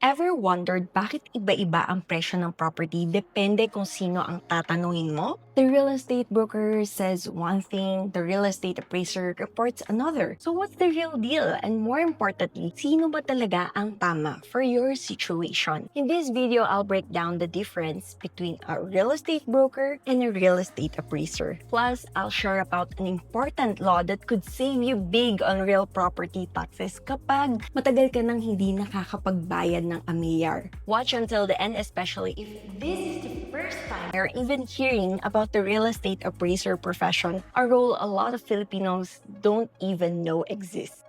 Ever wondered bakit iba-iba ang presyo ng property depende kung sino ang tatanungin mo? The real estate broker says one thing, the real estate appraiser reports another. So what's the real deal? And more importantly, sino ba talaga ang tama for your situation? In this video, I'll break down the difference between a real estate broker and a real estate appraiser. Plus, I'll share about an important law that could save you big on real property taxes kapag matagal ka nang hindi nakakapagbayad ng amilyar. Watch until the end, especially if this is the first time you're even hearing about the real estate appraiser profession, a role a lot of Filipinos don't even know exists.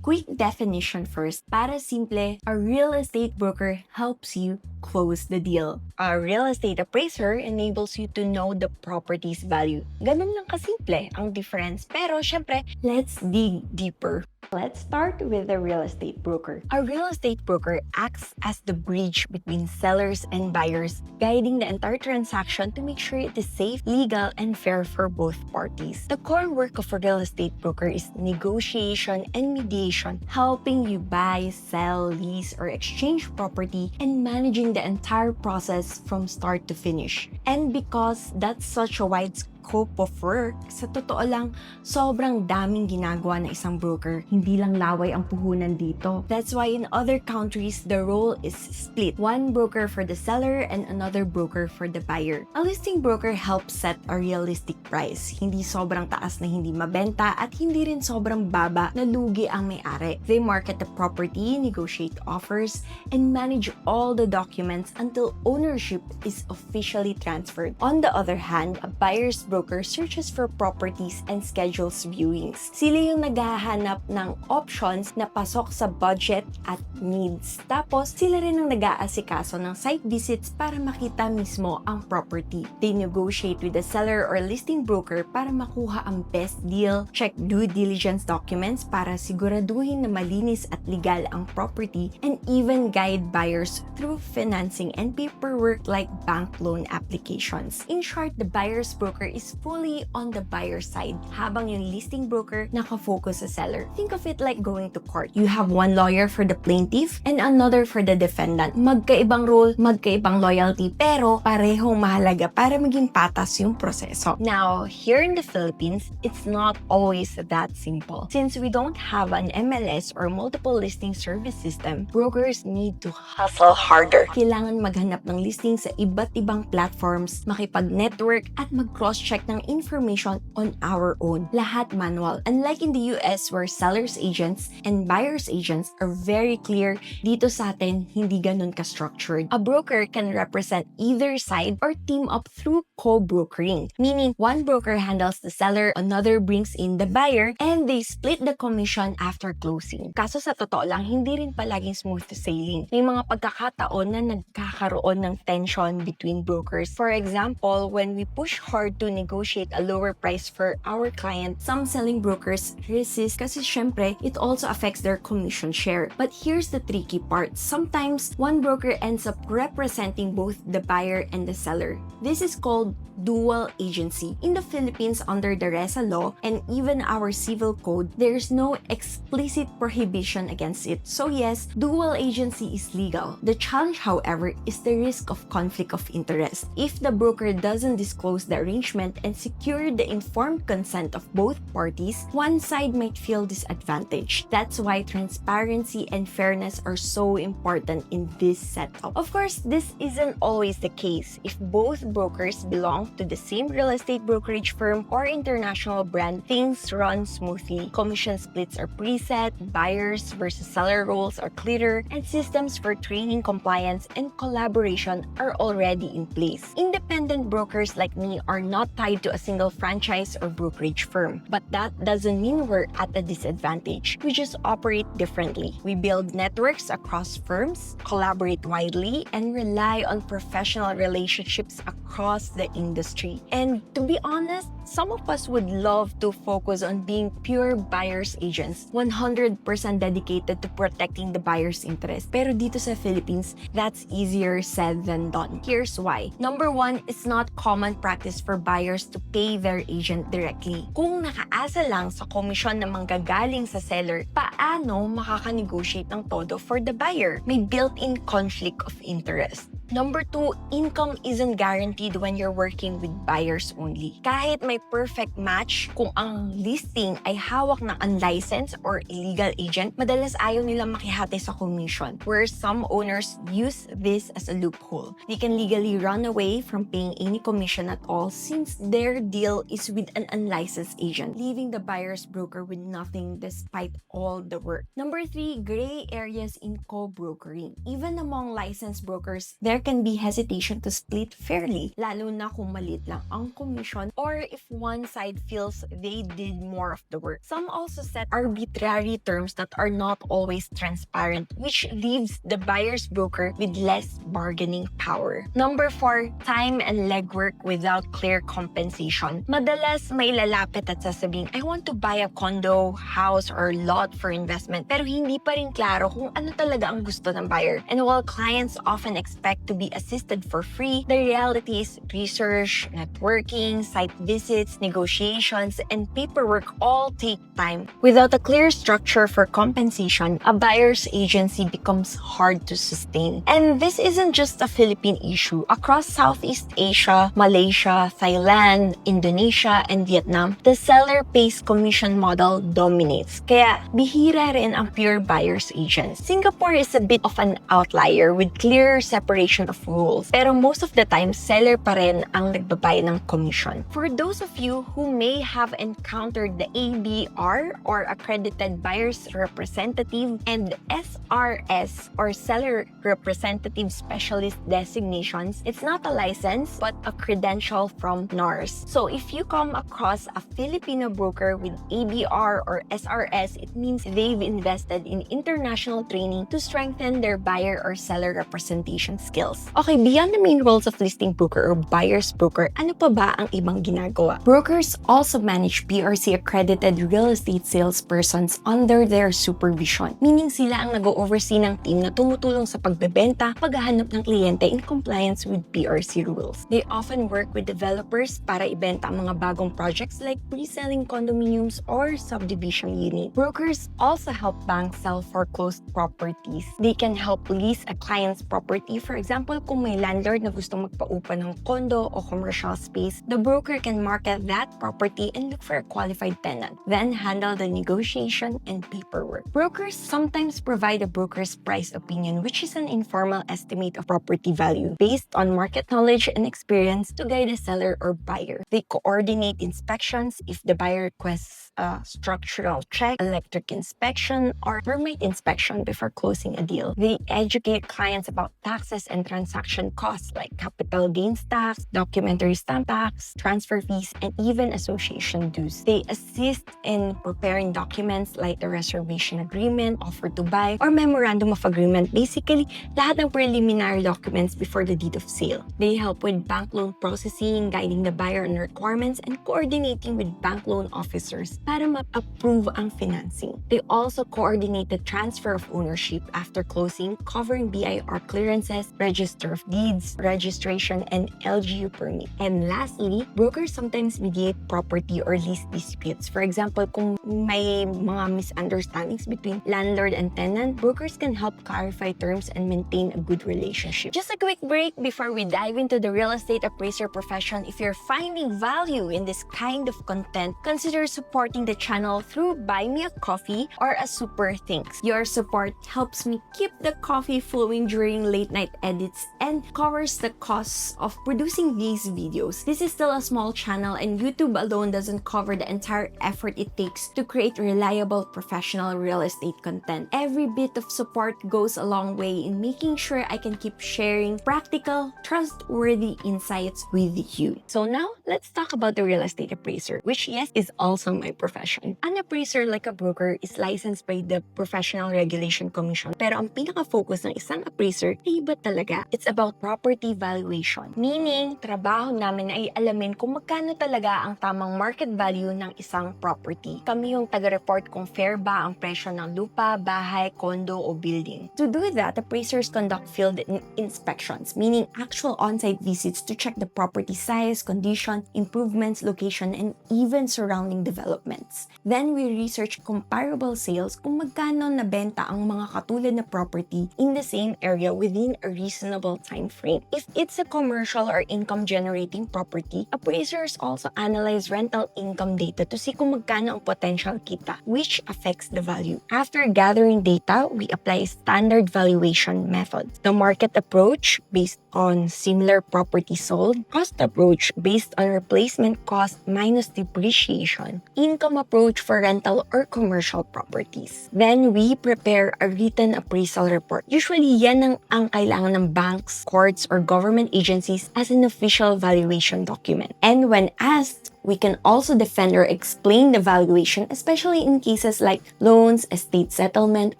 Quick definition first. Para simple, a real estate broker helps you close the deal. A real estate appraiser enables you to know the property's value. Ganun lang kasimple ang difference. Pero syempre, let's dig deeper. Let's start with the real estate broker. A real estate broker acts as the bridge between sellers and buyers, guiding the entire transaction to make sure it is safe, legal, and fair for both parties. The core work of a real estate broker is negotiation and mediation, helping you buy, sell, lease, or exchange property and managing the entire process from start to finish. And because that's such a wide scope of work, sa totoo lang, sobrang daming ginagawa ng isang broker. Hindi lang laway ang puhunan dito. That's why in other countries, the role is split. One broker for the seller and another broker for the buyer. A listing broker helps set a realistic price. Hindi sobrang taas na hindi mabenta at hindi rin sobrang baba na lugi ang may-ari. They market the property, negotiate offers, and manage all the documents until ownership is officially transferred. On the other hand, a buyer's broker searches for properties and schedules viewings. Sila yung naghahanap ng options na pasok sa budget at needs. Tapos, sila rin ang nag-aasikaso ng site visits para makita mismo ang property. They negotiate with the seller or listing broker para makuha ang best deal, check due diligence documents para siguraduhin na malinis at legal ang property, and even guide buyers through financing and paperwork like bank loan applications. In short, the buyer's broker is fully on the buyer's side, habang yung listing broker nakafocus sa seller. Think of it like going to court. You have one lawyer for the plaintiff and another for the defendant. Magkaibang role, magkaibang loyalty, pero parehong mahalaga para maging patas yung proseso. Now, here in the Philippines, it's not always that simple. Since we don't have an MLS or multiple listing service system, brokers need to hustle harder. Kailangan maghanap ng listing sa iba't ibang platforms, makipag-network, at mag-cross-check ng information on our own. Lahat manual. Unlike in the US where sellers agents and buyers agents are very clear, dito sa atin hindi ganun ka-structured. A broker can represent either side or team up through co-brokering, meaning one broker handles the seller, another brings in the buyer, and they split the commission after closing. Kaso sa totoo lang, hindi rin palaging smooth sailing. May mga pagkakataon na nagkakaroon ng tension between brokers. For example, when we push hard to negotiate a lower price for our client, some selling brokers resist kasi syempre, it also affects their commission share. But here's the tricky part. Sometimes, one broker ends up representing both the buyer and the seller. This is called dual agency. In the Philippines, under the RESA law and even our civil code, there's no explicit prohibition against it. So yes, dual agency is legal. The challenge, however, is the risk of conflict of interest. If the broker doesn't disclose the arrangement and secure the informed consent of both parties, one side might feel disadvantaged. That's why transparency and fairness are so important in this setup. Of course, this isn't always the case. If both brokers belong to the same real estate brokerage firm or international brand, things run smoothly. Commission splits are preset, buyers versus seller roles are clearer, and systems for training, compliance, and collaboration are already in place. Independent brokers like me are not tied to a single franchise or brokerage firm. But that doesn't mean we're at a disadvantage. We just operate differently. We build networks across firms, collaborate widely, and rely on professional relationships across the industry. And to be honest, some of us would love to focus on being pure buyer's agents, 100% dedicated to protecting the buyer's interest. Pero dito sa Philippines, that's easier said than done. Here's why. Number one, it's not common practice for buyers buyers to pay their agent directly. Kung nakaasa lang sa komisyon na manggagaling sa seller, paano makaka-negotiate ng todo for the buyer? May built-in conflict of interest. Number 2, income isn't guaranteed when you're working with buyers only. Kahit may perfect match, kung ang listing ay hawak ng unlicensed or illegal agent, madalas ayaw nilang makihati sa commission, where some owners use this as a loophole. They can legally run away from paying any commission at all since their deal is with an unlicensed agent, leaving the buyer's broker with nothing despite all the work. Number 3, gray areas in co-brokering. Even among licensed brokers, there can be hesitation to split fairly, lalo na kung maliit lang ang commission or if one side feels they did more of the work. Some also set arbitrary terms that are not always transparent, which leaves the buyer's broker with less bargaining power. Number 4, time and legwork without clear compensation. Madalas may lalapit at sasabing, I want to buy a condo, house, or lot for investment, pero hindi pa rin klaro kung ano talaga ang gusto ng buyer. And while clients often expect to be assisted for free, the reality is research, networking, site visits, negotiations, and paperwork all take time. Without a clear structure for compensation, a buyer's agency becomes hard to sustain. And this isn't just a Philippine issue. Across Southeast Asia, Malaysia, Thailand, Indonesia, and Vietnam, the seller pays commission model dominates. Kaya bihira rin ang pure buyer's agents. Singapore is a bit of an outlier with clear separation of rules. Pero most of the time, seller pa rin ang nagbabayad ng commission. For those of you who may have encountered the ABR or Accredited Buyer's Representative and SRS or Seller Representative Specialist designations, it's not a license but a credential from NARS. So if you come across a Filipino broker with ABR or SRS, it means they've invested in international training to strengthen their buyer or seller representation skills. Okay, beyond the main roles of listing broker or buyer's broker, ano pa ba ang ibang ginagawa? Brokers also manage PRC accredited real estate salespersons under their supervision, meaning sila ang nag-oversee ng team na tumutulong sa pagbebenta, paghahanap ng kliyente in compliance with PRC rules. They often work with developers para ibenta ang mga bagong projects like pre-selling condominiums or subdivision units. Brokers also help banks sell foreclosed properties. They can help lease a client's property. For example, kung may landlord na gustong magpaupa ng condo o commercial space, the broker can market that property and look for a qualified tenant, then handle the negotiation and paperwork. Brokers sometimes provide a broker's price opinion, which is an informal estimate of property value based on market knowledge and experience to guide a seller or buyer. They coordinate inspections if the buyer requests a structural check, electric inspection, or permit inspection before closing a deal. They educate clients about taxes and transaction costs like capital gains tax, documentary stamp tax, transfer fees, and even association dues. They assist in preparing documents like the reservation agreement, offer to buy, or memorandum of agreement. Basically, lahat ng preliminary documents before the deed of sale. They help with bank loan processing, guiding the buyer on requirements, and coordinating with bank loan officers para ma-approve ang financing. They also coordinate the transfer of ownership after closing, covering BIR clearances, register of deeds, registration, and LGU permit. And lastly, brokers sometimes mediate property or lease disputes. For example, kung may mga misunderstandings between landlord and tenant, brokers can help clarify terms and maintain a good relationship. Just a quick break before we dive into the real estate appraiser profession. If you're finding value in this kind of content, consider supporting the channel through Buy Me a Coffee or a Super Thanks. Your support helps me keep the coffee flowing during late night edits and covers the costs of producing these videos. This is still a small channel and YouTube alone doesn't cover the entire effort it takes to create reliable professional real estate content. Every bit of support goes a long way in making sure I can keep sharing practical, trustworthy insights with you. So now, let's talk about the real estate appraiser, which yes, is also my profession. An appraiser, like a broker, is licensed by the Professional Regulation Commission. Pero ang pinaka-focus ng isang appraiser ay iba talaga talaga. It's about property valuation. Meaning, trabaho namin ay alamin kung magkano talaga ang tamang market value ng isang property. Kami yung taga-report kung fair ba ang presyo ng lupa, bahay, condo o building. To do that, appraisers conduct field inspections, meaning actual on-site visits to check the property size, condition, improvements, location, and even surrounding developments. Then we research comparable sales kung magkano nabenta ang mga katulad na property in the same area within a reasonable time frame. If it's a commercial or income-generating property, appraisers also analyze rental income data to see kung magkano ang potential kita, which affects the value. After gathering data, we apply a standard valuation method. The market approach, based on similar property sold, cost approach, based on replacement cost minus depreciation, income approach for rental or commercial properties. Then, we prepare a written appraisal report. Usually, yan ang kailangan ng banks, courts, or government agencies as an official valuation document. And when asked, we can also defend or explain the valuation, especially in cases like loans, estate settlement,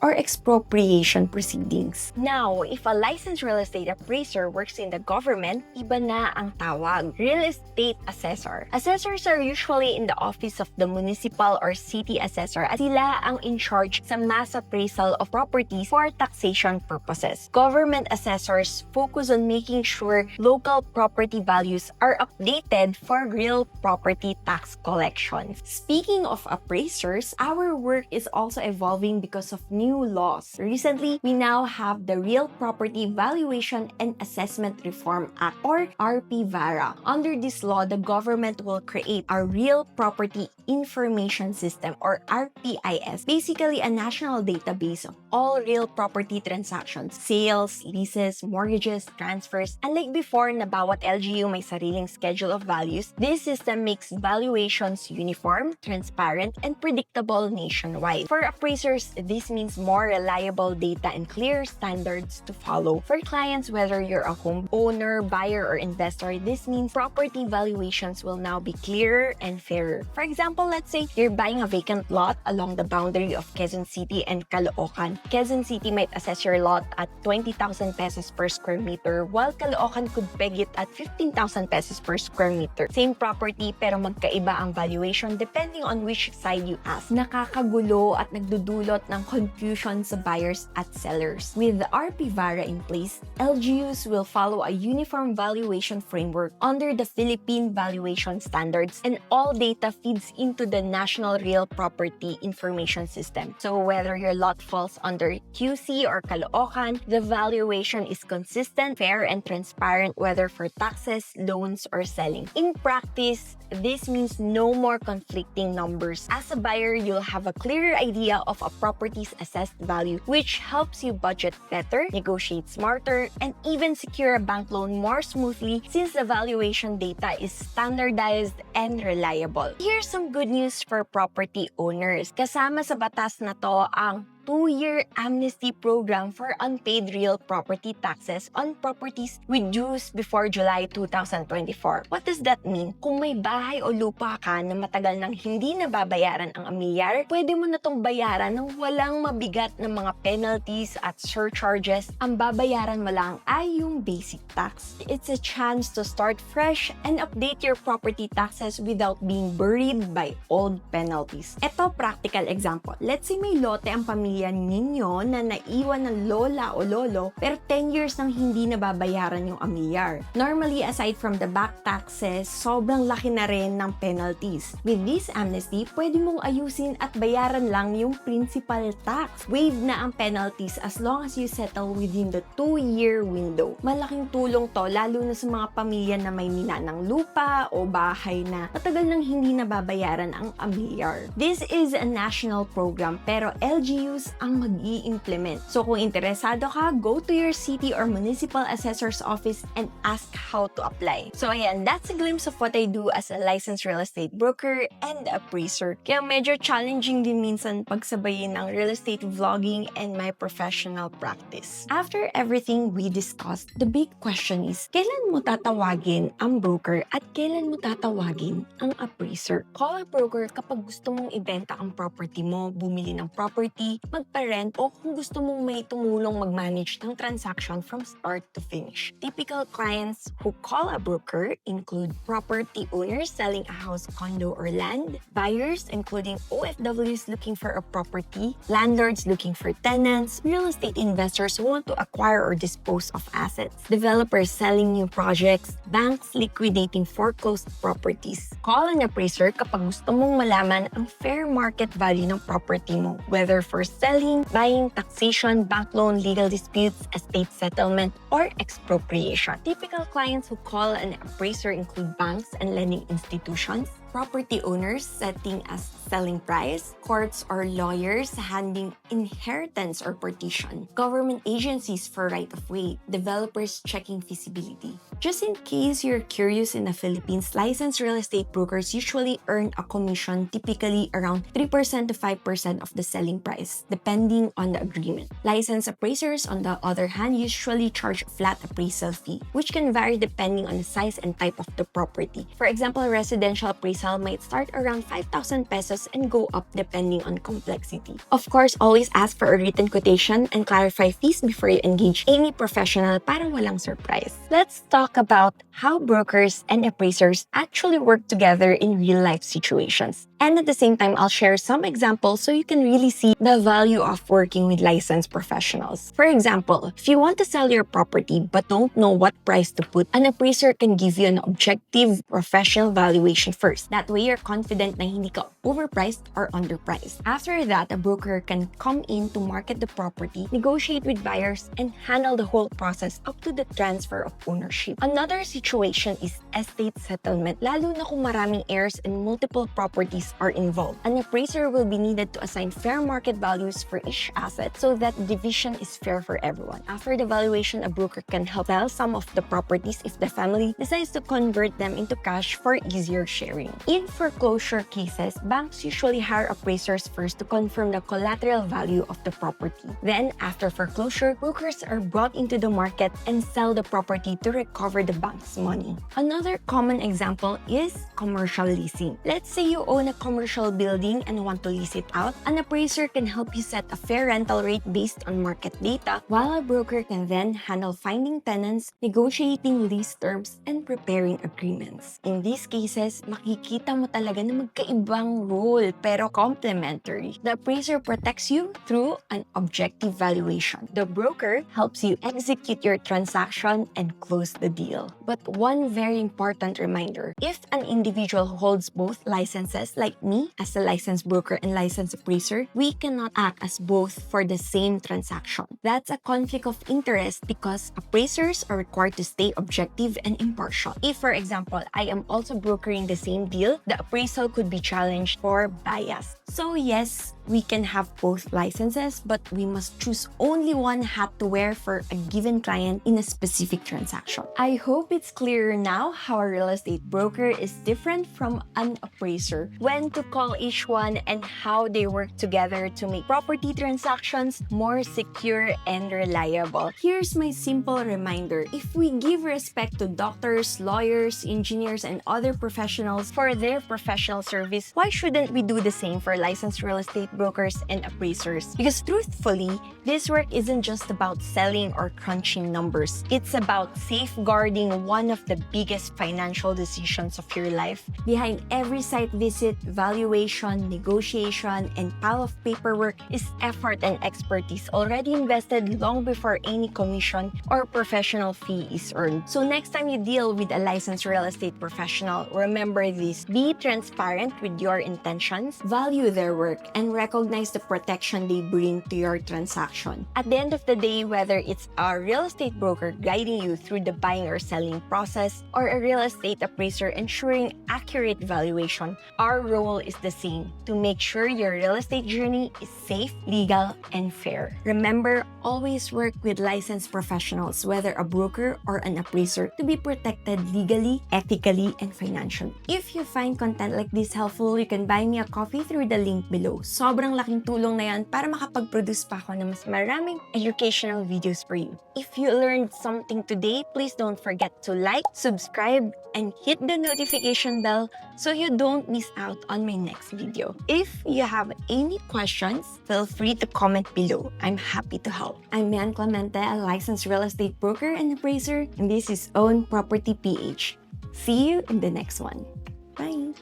or expropriation proceedings. Now, if a licensed real estate appraiser works in the government, iba na ang tawag, real estate assessor. Assessors are usually in the office of the municipal or city assessor at sila ang in charge sa mass appraisal of properties for taxation purposes. Government assessors focus on making sure local property values are updated for real property tax collections. Speaking of appraisers, our work is also evolving because of new laws. Recently, we now have the Real Property Valuation and Assessment Reform Act, or RPVARA. Under this law, the government will create a Real Property Information System, or RPIS, basically a national database of all real property transactions, sales, leases, mortgages, transfers. Unlike before na bawat LGU may sariling schedule of values, this system makes valuations uniform, transparent, and predictable nationwide. For appraisers, this means more reliable data and clear standards to follow. For clients, whether you're a homeowner, buyer, or investor, this means property valuations will now be clearer and fairer. For example, let's say you're buying a vacant lot along the boundary of Quezon City and Caloocan. Quezon City might assess your lot at 20,000 pesos per square meter, while Caloocan could peg it at 15,000 pesos per square meter. Same property, pero magkaiba ang valuation depending on which side you ask. Nakakagulo at nagdudulot ng confusion sa buyers at sellers. With the RPVARA in place, LGUs will follow a uniform valuation framework under the Philippine Valuation Standards, and all data feeds into the National Real Property Information System. So whether your lot falls under QC or Caloocan, the valuation is consistent, fair, and transparent, whether for taxes, loans, or selling. In practice, this means no more conflicting numbers. As a buyer, you'll have a clearer idea of a property's assessed value, which helps you budget better, negotiate smarter, and even secure a bank loan more smoothly since the valuation data is standardized and reliable. Here's some good news for property owners. Kasama sa batas na to ang 2-year amnesty program for unpaid real property taxes on properties with dues before July 2024. What does that mean? Kung may bahay o lupa ka na matagal nang hindi nababayaran ang amilyar, pwede mo na tong bayaran ng walang mabigat na mga penalties at surcharges. Ang babayaran mo lang ay yung basic tax. It's a chance to start fresh and update your property taxes without being buried by old penalties. Ito, practical example. Let's say may lote ang pamilya ninyo na naiwan ng lola o lolo pero 10 years nang hindi nababayaran yung amilyar. Normally, aside from the back taxes, sobrang laki na rin ng penalties. With this amnesty, pwede mong ayusin at bayaran lang yung principal tax. Waive na ang penalties as long as you settle within the 2-year window. Malaking tulong to lalo na sa mga pamilya na may minanang lupa o bahay na matagal nang hindi nababayaran ang amilyar. This is a national program pero LGUs ang mag-i-implement. So kung interesado ka, go to your city or municipal assessor's office and ask how to apply. So ayan, that's a glimpse of what I do as a licensed real estate broker and appraiser. Kaya medyo challenging din minsan pagsabayin ng real estate vlogging and my professional practice. After everything we discussed, the big question is, kailan mo tatawagin ang broker at kailan mo tatawagin ang appraiser? Call a broker kapag gusto mong ibenta ang property mo, bumili ng property, magpa-rent o kung gusto mong may tumulong mag-manage ng transaction from start to finish. Typical clients who call a broker include property owners selling a house, condo, or land, buyers including OFWs looking for a property, landlords looking for tenants, real estate investors who want to acquire or dispose of assets, developers selling new projects, banks liquidating foreclosed properties. Call an appraiser kapag gusto mong malaman ang fair market value ng property mo, whether for selling, buying, taxation, bank loan, legal disputes, estate settlement, or expropriation. Typical clients who call an appraiser include banks and lending institutions, property owners setting a selling price, courts or lawyers handling inheritance or partition, government agencies for right-of-way, developers checking feasibility. Just in case you're curious, in the Philippines, licensed real estate brokers usually earn a commission typically around 3% to 5% of the selling price, depending on the agreement. Licensed appraisers, on the other hand, usually charge a flat appraisal fee, which can vary depending on the size and type of the property. For example, a residential appraisal might start around 5,000 pesos and go up depending on complexity. Of course, always ask for a written quotation and clarify fees before you engage any professional para walang surprise. Let's talk about how brokers and appraisers actually work together in real-life situations. And at the same time, I'll share some examples so you can really see the value of working with licensed professionals. For example, if you want to sell your property but don't know what price to put, an appraiser can give you an objective, professional valuation first. That way, you're confident na hindi ka overpriced or underpriced. After that, a broker can come in to market the property, negotiate with buyers, and handle the whole process up to the transfer of ownership. Another situation is estate settlement, lalo na kung maraming heirs and multiple properties are involved. An appraiser will be needed to assign fair market values for each asset so that the division is fair for everyone. After the valuation, a broker can help sell some of the properties if the family decides to convert them into cash for easier sharing. In foreclosure cases, banks usually hire appraisers first to confirm the collateral value of the property. Then, after foreclosure, brokers are brought into the market and sell the property to recover the bank's money. Another common example is commercial leasing. Let's say you own a commercial building and want to lease it out. An appraiser can help you set a fair rental rate based on market data, while a broker can then handle finding tenants, negotiating lease terms, and preparing agreements. In these cases, makikita mo talaga na magkaibang role pero complementary. The appraiser protects you through an objective valuation. The broker helps you execute your transaction and close the deal. But one very important reminder, if an individual holds both licenses, like me as a licensed broker and licensed appraiser, we cannot act as both for the same transaction. That's a conflict of interest because appraisers are required to stay objective and impartial. If, for example, I am also brokering the same deal, the appraisal could be challenged for bias. So yes, we can have both licenses, but we must choose only one hat to wear for a given client in a specific transaction. I hope it's clearer now how a real estate broker is different from an appraiser, when to call each one, and how they work together to make property transactions more secure and reliable. Here's my simple reminder. If we give respect to doctors, lawyers, engineers, and other professionals for their professional service, why shouldn't we do the same for licensed real estate brokers and appraisers? Because truthfully, this work isn't just about selling or crunching numbers. It's about safeguarding one of the biggest financial decisions of your life. Behind every site visit, valuation, negotiation, and pile of paperwork is effort and expertise already invested long before any commission or professional fee is earned. So next time you deal with a licensed real estate professional, remember this: be transparent with your intentions, value their work, and recognize the protection they bring to your transaction. At the end of the day, whether it's a real estate broker guiding you through the buying or selling process, or a real estate appraiser ensuring accurate valuation, our role is the same: to make sure your real estate journey is safe, legal, and fair. Remember, always work with licensed professionals, whether a broker or an appraiser, to be protected legally, ethically, and financially. If you find content like this helpful, you can buy me a coffee through the link below. sobrang laking tulong na yan para makapag-produce pa ako ng mas maraming educational videos for you. If you learned something today, please don't forget to like, subscribe, and hit the notification bell so you don't miss out on my next video. If you have any questions, feel free to comment below. I'm happy to help. I'm Mian Clemente, a licensed real estate broker and appraiser, and this is Own Property PH. See you in the next one. Bye!